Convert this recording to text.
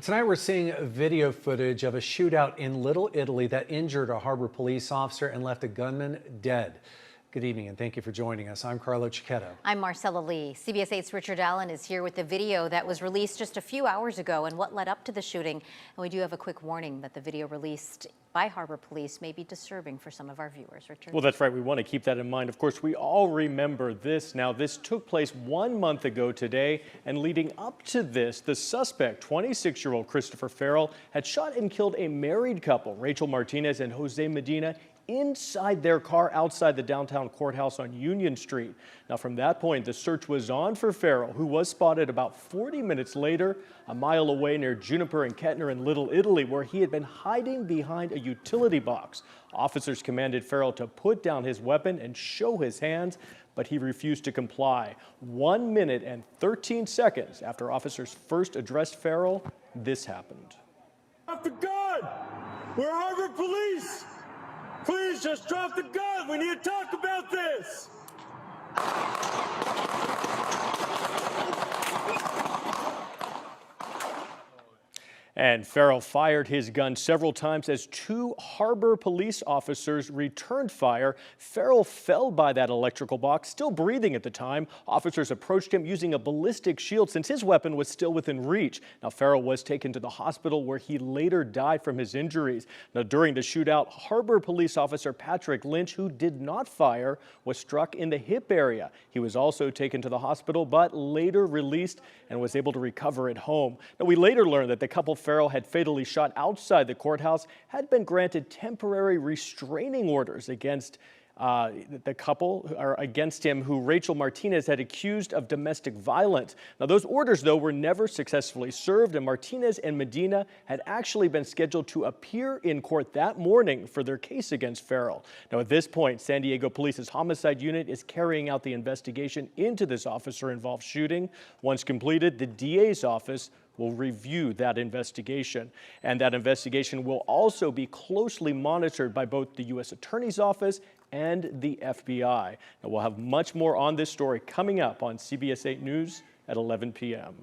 Tonight we're seeing video footage of a shootout in Little Italy that injured a Harbor police officer and left a gunman dead. Good evening and thank you for joining us. I'm Carlo Cicchetto. I'm Marcella Lee. CBS 8's Richard Allen is here with the video that was released just a few hours ago and what led up to the shooting. And we do have a quick warning that the video released by Harbor Police may be disturbing for some of our viewers. Richard? Well, that's right. We want to keep that in mind. Of course, we all remember this. Now, this took place 1 month ago today, and leading up to this, the suspect, 26-year-old Christopher Farrell, had shot and killed a married couple, Rachel Martinez and Jose Medina, inside their car outside the downtown courthouse on Union Street. Now, from that point, the search was on for Farrell, who was spotted about 40 minutes later, a mile away near Juniper and Kettner in Little Italy, where he had been hiding behind a utility box. Officers commanded Farrell to put down his weapon and show his hands, but he refused to comply. 1 minute and 13 seconds after officers first addressed Farrell, this happened. Drop the gun! We're Harbor Police! Please just drop the gun! We need to talk about this! And Farrell fired his gun several times as two Harbor police officers returned fire. Farrell fell by that electrical box, still breathing at the time. Officers approached him using a ballistic shield since his weapon was still within reach. Now, Farrell was taken to the hospital where he later died from his injuries. Now, during the shootout, Harbor police officer Patrick Lynch, who did not fire, was struck in the hip area. He was also taken to the hospital, but later released and was able to recover at home. Now, we later learned that the couple Farrell had fatally shot outside the courthouse had been granted temporary restraining orders against the couple, or against him, who Rachel Martinez had accused of domestic violence. Now, those orders, though, were never successfully served, and Martinez and Medina had actually been scheduled to appear in court that morning for their case against Farrell. Now, at this point, San Diego Police's homicide unit is carrying out the investigation into this officer-involved shooting. Once completed, the DA's office will review that investigation. And that investigation will also be closely monitored by both the U.S. Attorney's Office and the FBI. Now, we'll have much more on this story coming up on CBS 8 News at 11 p.m.